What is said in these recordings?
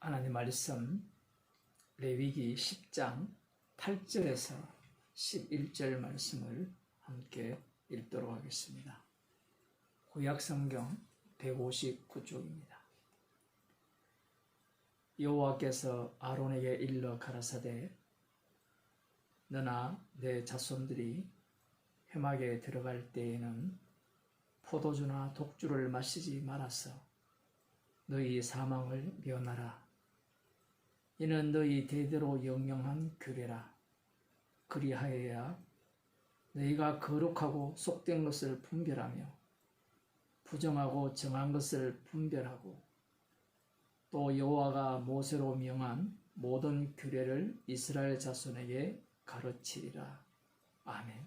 하나님 말씀 레위기 10장 8절에서 11절 말씀을 함께 읽도록 하겠습니다. 구약성경 159쪽입니다. 여호와께서 아론에게 일러 가라사대 너나 내 자손들이 회막에 들어갈 때에는 포도주나 독주를 마시지 말아서 너희 사망을 면하라. 이는 너희 대대로 영영한 규례라. 그리하여야 너희가 거룩하고 속된 것을 분별하며 부정하고 정한 것을 분별하고 또 여호와가 모세로 명한 모든 규례를 이스라엘 자손에게 가르치리라. 아멘.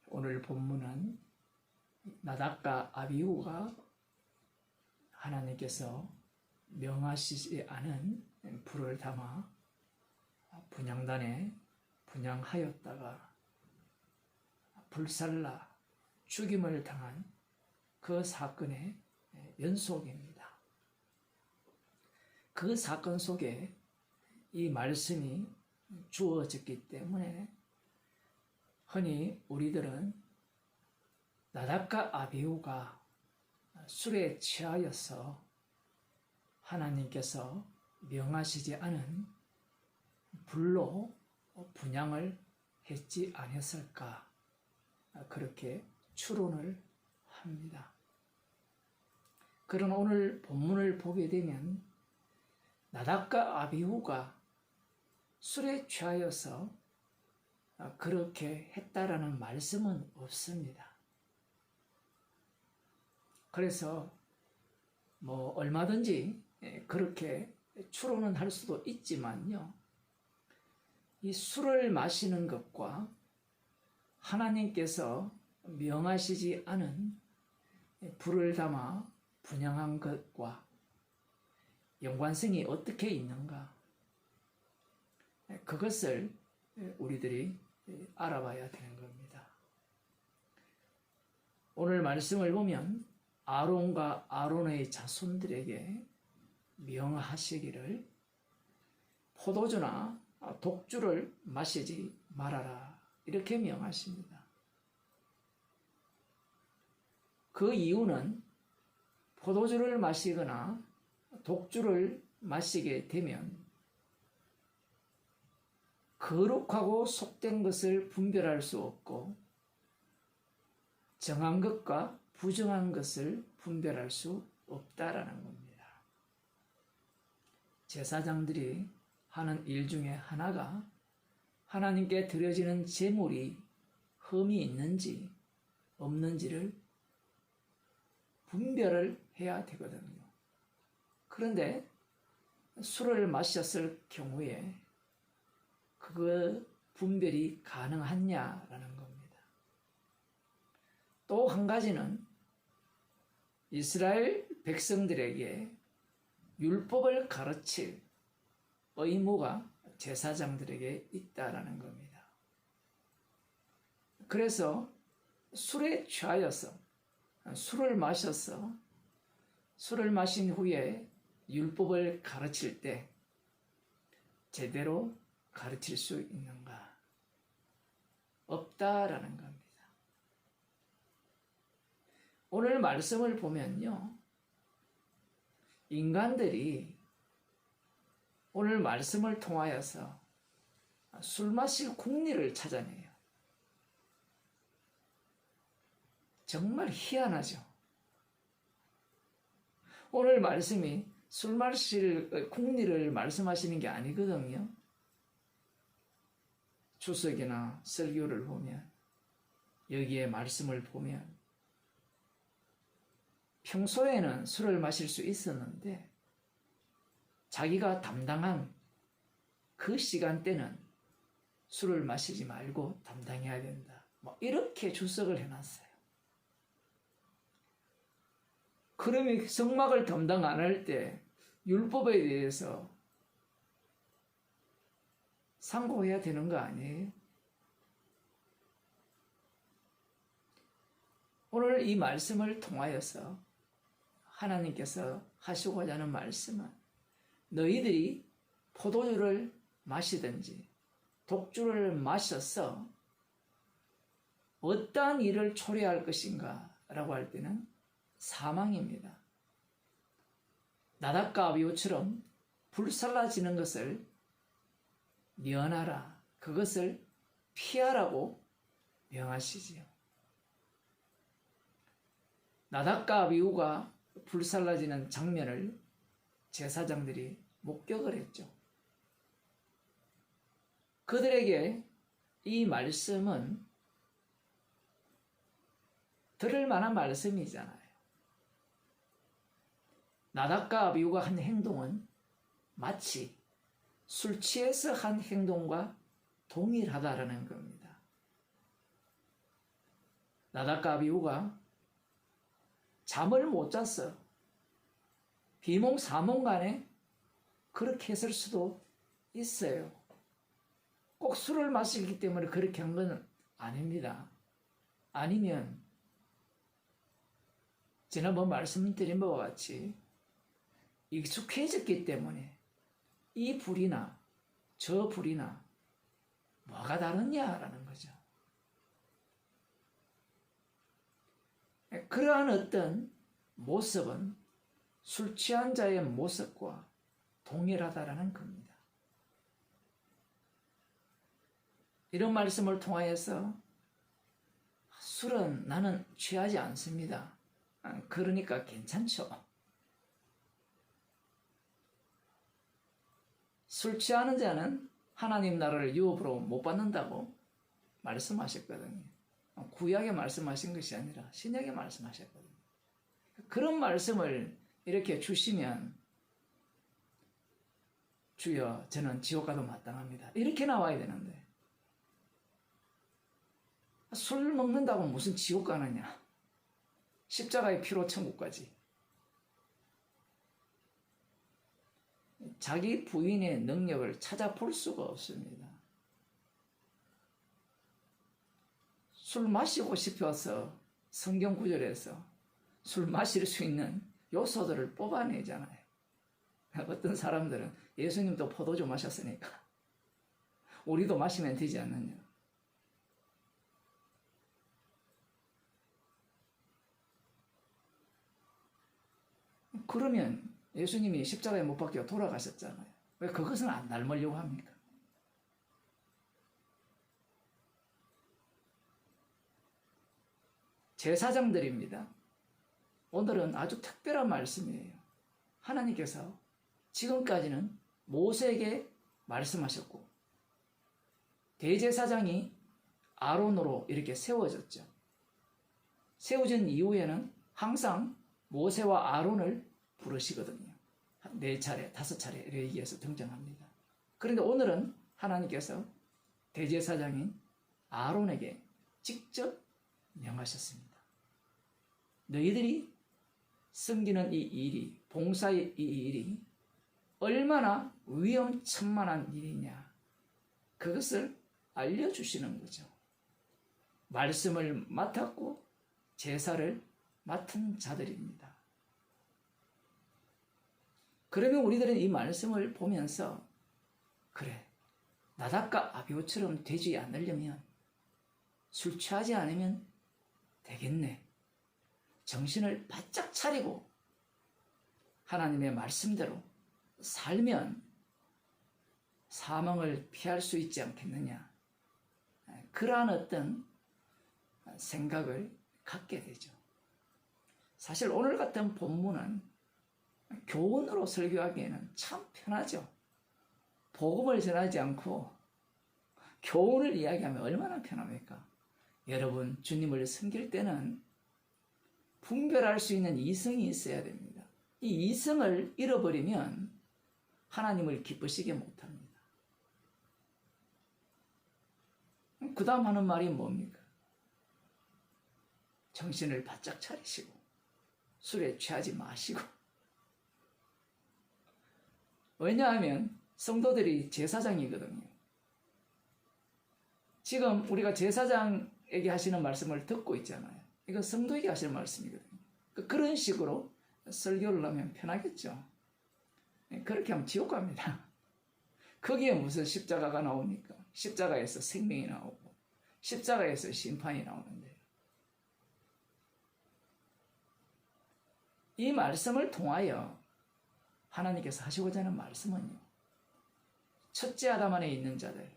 오늘 본문은 나답과 아비후가 하나님께서 명하시지 않은 불을 담아 분향단에 분향하였다가 불살라 죽임을 당한 그 사건의 연속입니다. 그 사건 속에 이 말씀이 주어졌기 때문에 흔히 우리들은 나답과 아비후가 술에 취하여서 하나님께서 명하시지 않은 불로 분향을 했지 아니었을까 그렇게 추론을 합니다. 그러나 오늘 본문을 보게 되면 나답과 아비후가 술에 취하여서 그렇게 했다라는 말씀은 없습니다. 그래서 얼마든지 그렇게 추론은 할 수도 있지만요. 이 술을 마시는 것과 하나님께서 명하시지 않은 불을 담아 분향한 것과 연관성이 어떻게 있는가? 그것을 우리들이 알아봐야 되는 겁니다. 오늘 말씀을 보면 아론과 아론의 자손들에게 명하시기를 포도주나 독주를 마시지 말아라 이렇게 명하십니다. 그 이유는 포도주를 마시거나 독주를 마시게 되면 거룩하고 속된 것을 분별할 수 없고 정한 것과 부정한 것을 분별할 수 없다라는 겁니다. 제사장들이 하는 일 중에 하나가 하나님께 드려지는 제물이 흠이 있는지 없는지를 분별을 해야 되거든요. 그런데 술을 마셨을 경우에 그 분별이 가능하냐라는 겁니다. 또 한 가지는 이스라엘 백성들에게 율법을 가르칠 의무가 제사장들에게 있다라는 겁니다. 그래서 술에 취하여서 술을 마셔서 술을 마신 후에 율법을 가르칠 때 제대로 가르칠 수 있는가? 없다라는 겁니다. 오늘 말씀을 보면요. 인간들이 오늘 말씀을 통하여서 술 마실 궁리를 찾아내요. 정말 희한하죠. 오늘 말씀이 술 마실 궁리를 말씀하시는 게 아니거든요. 주석이나 설교를 보면 여기에 말씀을 보면 평소에는 술을 마실 수 있었는데 자기가 담당한 그 시간대는 술을 마시지 말고 담당해야 된다. 이렇게 주석을 해놨어요. 그러면 성막을 담당 안 할 때 율법에 대해서 상고해야 되는 거 아니에요? 오늘 이 말씀을 통하여서 하나님께서 하시고자 하는 말씀은 너희들이 포도주를 마시든지 독주를 마셔서 어떠한 일을 초래할 것인가 라고 할 때는 사망입니다. 나답과 아비후처럼 불살라지는 것을 면하라, 그것을 피하라고 명하시지요. 나답과 아비후가 불살라지는 장면을 제사장들이 목격을 했죠. 그들에게 이 말씀은 들을 만한 말씀이잖아요. 나답과 아비후가 한 행동은 마치 술 취해서 한 행동과 동일하다라는 겁니다. 나답과 아비후가 잠을 못 잤어. 비몽사몽간에 그렇게 했을 수도 있어요. 꼭 술을 마시기 때문에 그렇게 한 건 아닙니다. 아니면 지난번 말씀드린 바와 같이 익숙해졌기 때문에 이 불이나 저 불이나 뭐가 다르냐라는 거죠. 그러한 어떤 모습은 술 취한 자의 모습과 동일하다라는 겁니다. 이런 말씀을 통하여서 술은 나는 취하지 않습니다. 그러니까 괜찮죠. 술 취하는 자는 하나님 나라를 유업으로 못 받는다고 말씀하셨거든요. 구약에 말씀하신 것이 아니라 신약에 말씀하셨거든요. 그런 말씀을 이렇게 주시면 주여 저는 지옥 가도 마땅합니다. 이렇게 나와야 되는데 술 먹는다고 무슨 지옥 가느냐. 십자가의 피로 천국까지. 자기 부인의 능력을 찾아볼 수가 없습니다. 술 마시고 싶어서 성경 구절에서 술 마실 수 있는 요소들을 뽑아내잖아요. 어떤 사람들은 예수님도 포도주 마셨으니까 우리도 마시면 되지 않느냐. 그러면 예수님이 십자가에 못 박혀 돌아가셨잖아요. 왜 그것은 안 닮으려고 합니까? 제사장들입니다. 오늘은 아주 특별한 말씀이에요. 하나님께서 지금까지는 모세에게 말씀하셨고 대제사장이 아론으로 이렇게 세워졌죠. 세워진 이후에는 항상 모세와 아론을 부르시거든요. 4차례, 5차례 레위기에서 등장합니다. 그런데 오늘은 하나님께서 대제사장인 아론에게 직접 명하셨습니다. 너희들이 섬기는 이 일이, 봉사의 이 일이 얼마나 위험천만한 일이냐, 그것을 알려주시는 거죠. 말씀을 맡았고 제사를 맡은 자들입니다. 그러면 우리들은 이 말씀을 보면서 그래, 나답과 아비후처럼 되지 않으려면 술 취하지 않으면 되겠네. 정신을 바짝 차리고 하나님의 말씀대로 살면 사망을 피할 수 있지 않겠느냐. 그러한 어떤 생각을 갖게 되죠. 사실 오늘 같은 본문은 교훈으로 설교하기에는 참 편하죠. 복음을 전하지 않고 교훈을 이야기하면 얼마나 편합니까? 여러분, 주님을 섬길 때는 분별할 수 있는 이성이 있어야 됩니다. 이 이성을 잃어버리면 하나님을 기쁘시게 못합니다. 그 다음 하는 말이 뭡니까? 정신을 바짝 차리시고 술에 취하지 마시고. 왜냐하면 성도들이 제사장이거든요. 지금 우리가 제사장에게 하시는 말씀을 듣고 있잖아요. 이건 성도에게 하시는 말씀이거든요. 그런 식으로 설교를 하면 편하겠죠. 그렇게 하면 지옥 갑니다. 거기에 무슨 십자가가 나옵니까? 십자가에서 생명이 나오고 십자가에서 심판이 나오는데, 이 말씀을 통하여 하나님께서 하시고자 하는 말씀은요, 첫째 아담 안에 있는 자들,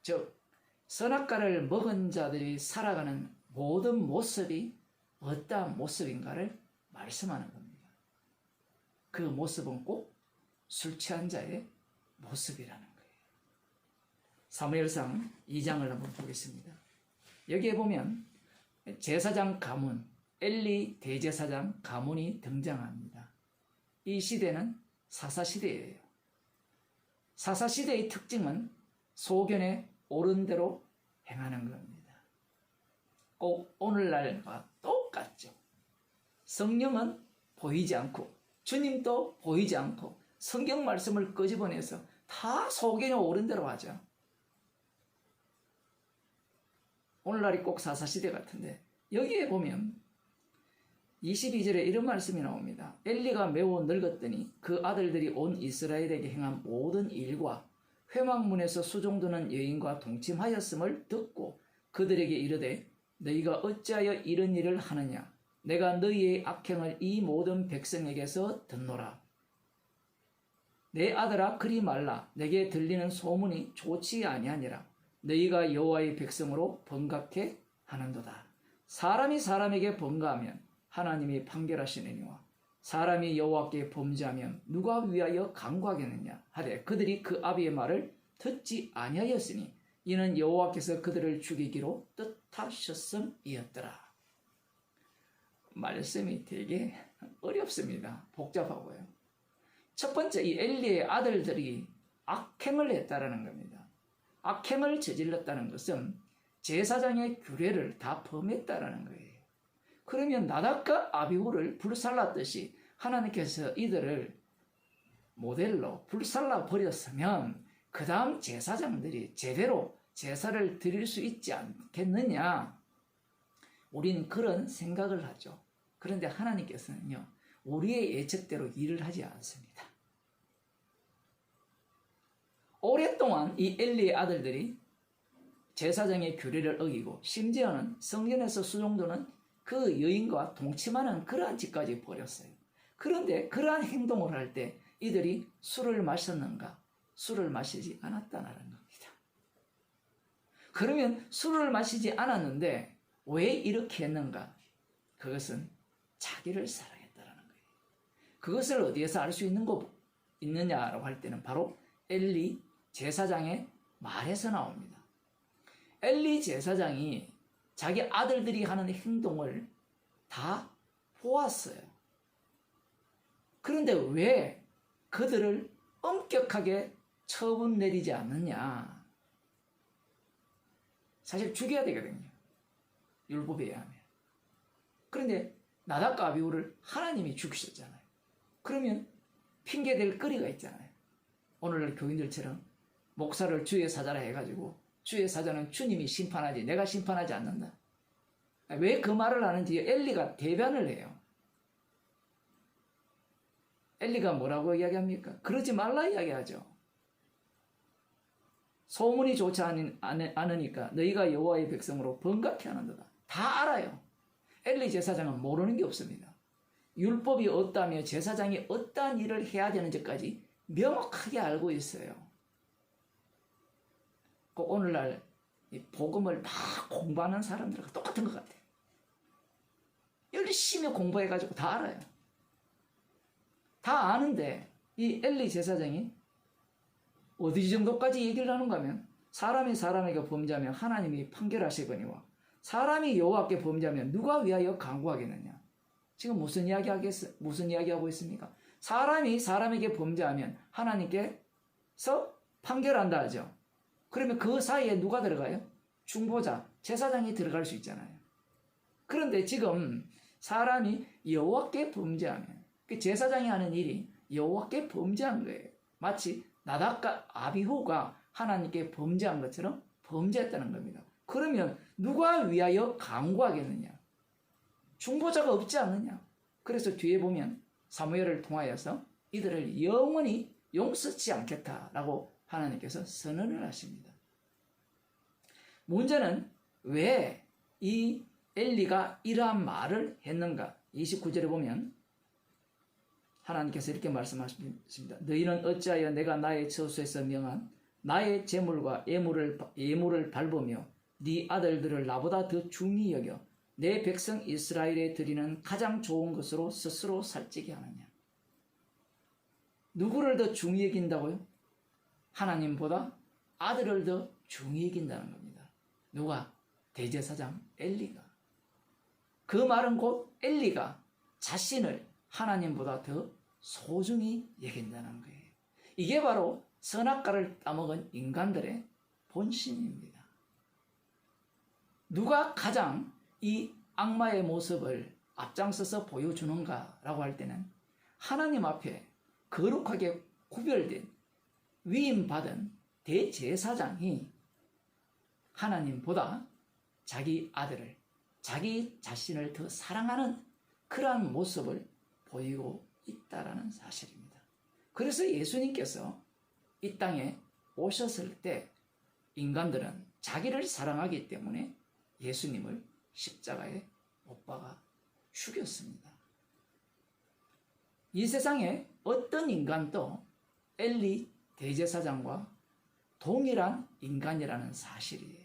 즉 선악과를 먹은 자들이 살아가는 모든 모습이 어떠한 모습인가를 말씀하는 겁니다. 그 모습은 꼭 술 취한 자의 모습이라는 거예요. 사무엘상 2장을 한번 보겠습니다. 여기에 보면 제사장 가문, 엘리 대제사장 가문이 등장합니다. 이 시대는 사사시대예요. 사사시대의 특징은 소견에 옳은 대로 행하는 겁니다. 꼭 오늘날과 똑같죠. 성령은 보이지 않고 주님도 보이지 않고 성경 말씀을 끄집어내서 다 소견에 옳은 대로 하죠. 오늘날이 꼭 사사시대 같은데, 여기에 보면 22절에 이런 말씀이 나옵니다. 엘리가 매우 늙었더니 그 아들들이 온 이스라엘에게 행한 모든 일과 회막문에서 수종드는 여인과 동침하였음을 듣고 그들에게 이르되, 너희가 어찌하여 이런 일을 하느냐? 내가 너희의 악행을 이 모든 백성에게서 듣노라. 내 아들아, 그리 말라. 내게 들리는 소문이 좋지 아니하니라. 너희가 여호와의 백성으로 번각해 하는도다. 사람이 사람에게 번가하면 하나님이 판결하시느니와 사람이 여호와께 범죄하면 누가 위하여 간구하겠느냐 하되, 그들이 그 아비의 말을 듣지 아니하였으니 이는 여호와께서 그들을 죽이기로 뜻하셨음이었더라. 말씀이 되게 어렵습니다. 복잡하고요. 첫 번째, 이 엘리의 아들들이 악행을 했다라는 겁니다. 악행을 저질렀다는 것은 제사장의 규례를 다 범했다라는 거예요. 그러면 나답과 아비후를 불살랐듯이 하나님께서 이들을 모델로 불살라 버렸으면 그 다음 제사장들이 제대로 제사를 드릴 수 있지 않겠느냐, 우리는 그런 생각을 하죠. 그런데 하나님께서는요, 우리의 예측대로 일을 하지 않습니다. 오랫동안 이 엘리의 아들들이 제사장의 규례를 어기고 심지어는 성전에서 수종드는 그 여인과 동침하는 그러한 짓까지 벌였어요. 그런데 그러한 행동을 할 때 이들이 술을 마셨는가? 술을 마시지 않았다는 겁니다. 그러면 술을 마시지 않았는데 왜 이렇게 했는가? 그것은 자기를 사랑했다는 거예요. 그것을 어디에서 알 수 있느냐라고 할 때는 바로 엘리 제사장의 말에서 나옵니다. 엘리 제사장이 자기 아들들이 하는 행동을 다 보았어요. 그런데 왜 그들을 엄격하게 처분 내리지 않느냐? 사실 죽여야 되거든요. 율법에 의하면. 그런데 나답과 아비후를 하나님이 죽이셨잖아요. 그러면 핑계댈 거리가 있잖아요. 오늘날 교인들처럼 목사를 주의 사자라 해가지고 주의 사자는 주님이 심판하지 내가 심판하지 않는다. 왜 그 말을 하는지 엘리가 대변을 해요. 엘리가 뭐라고 이야기합니까? 그러지 말라 이야기하죠. 소문이 좋지 않으니까 너희가 여호와의 백성으로 번각케 하는도다. 다 알아요. 엘리 제사장은 모르는 게 없습니다. 율법이 어떠하며 제사장이 어떠한 일을 해야 되는지까지 명확하게 알고 있어요. 꼭 오늘날 이 복음을 막 공부하는 사람들과 똑같은 것 같아요. 열심히 공부해가지고 다 알아요. 다 아는데 이 엘리 제사장이 어디 정도까지 얘기를 하는가 하면, 사람이 사람에게 범죄하면 하나님이 판결하시거니와 사람이 여호와께 범죄하면 누가 위하여 간구하겠느냐. 지금 무슨 이야기하고 있습니까? 사람이 사람에게 범죄하면 하나님께서 판결한다 하죠. 그러면 그 사이에 누가 들어가요? 중보자, 제사장이 들어갈 수 있잖아요. 그런데 지금 사람이 여호와께 범죄하면 그 제사장이 하는 일이 여호와께 범죄한 거예요. 마치 나답과 아비후가 하나님께 범죄한 것처럼 범죄했다는 겁니다. 그러면 누가 위하여 간구하겠느냐? 중보자가 없지 않느냐? 그래서 뒤에 보면 사무엘을 통하여서 이들을 영원히 용서치 않겠다라고 하나님께서 선언을 하십니다. 문제는 왜 이 엘리가 이러한 말을 했는가? 29절에 보면 하나님께서 이렇게 말씀하십니다. 너희는 어찌하여 내가 나의 처소에서 명한 나의 제물과 예물을 밟으며 네 아들들을 나보다 더 중히 여겨 내 백성 이스라엘에 드리는 가장 좋은 것으로 스스로 살찌게 하느냐? 누구를 더 중히 여긴다고요? 하나님보다 아들을 더 중히 여긴다는 겁니다. 누가? 대제사장 엘리가. 그 말은 곧 엘리가 자신을 하나님보다 더 소중히 여긴다는 거예요. 이게 바로 선악과를 따먹은 인간들의 본심입니다. 누가 가장 이 악마의 모습을 앞장서서 보여주는가라고 할 때는 하나님 앞에 거룩하게 구별된 위임받은 대제사장이 하나님보다 자기 아들을, 자기 자신을 더 사랑하는 그러한 모습을 보이고 있다라는 사실입니다. 그래서 예수님께서 이 땅에 오셨을 때 인간들은 자기를 사랑하기 때문에 예수님을 십자가에 못 박아 죽였습니다. 이 세상에 어떤 인간도 엘리 대제사장과 동일한 인간이라는 사실이에요.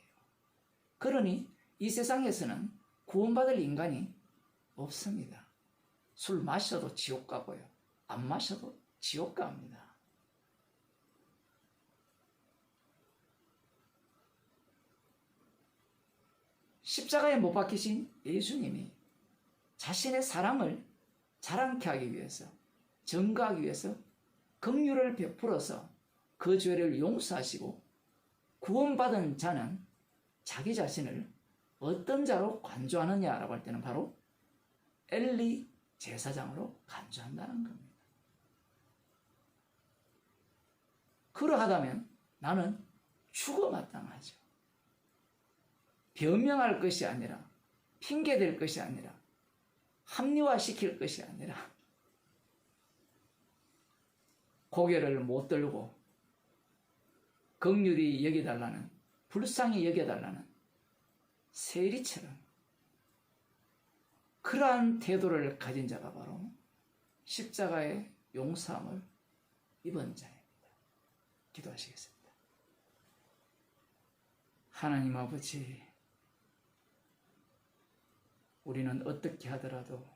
그러니 이 세상에서는 구원받을 인간이 없습니다. 술 마셔도 지옥 가고요. 안 마셔도 지옥 갑니다. 십자가에 못 박히신 예수님이 자신의 사랑을 자랑케 하기 위해서, 증거하기 위해서 긍휼을 베풀어서 그 죄를 용서하시고 구원받은 자는 자기 자신을 어떤 자로 간주하느냐라고 할 때는 바로 엘리 제사장으로 간주한다는 겁니다. 그러하다면 나는 죽어마땅하죠. 변명할 것이 아니라, 핑계댈 것이 아니라, 합리화시킬 것이 아니라 고개를 못 들고 긍휼히 여겨달라는, 불쌍히 여겨달라는 세리처럼 그러한 태도를 가진 자가 바로 십자가의 용서함을 입은 자입니다. 기도하시겠습니다. 하나님 아버지, 우리는 어떻게 하더라도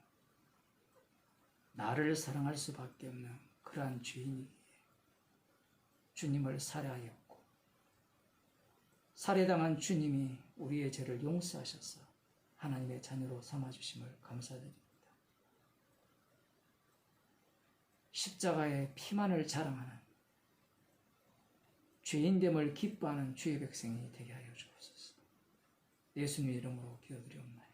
나를 사랑할 수밖에 없는 그러한 죄인이기에 주님을 살해하였고, 살해당한 주님이 우리의 죄를 용서하셔서 하나님의 자녀로 삼아주심을 감사드립니다. 십자가의 피만을 자랑하는, 죄인됨을 기뻐하는 주의 백성이 되게 하여 주옵소서. 예수님의 이름으로 기도드리옵나이다.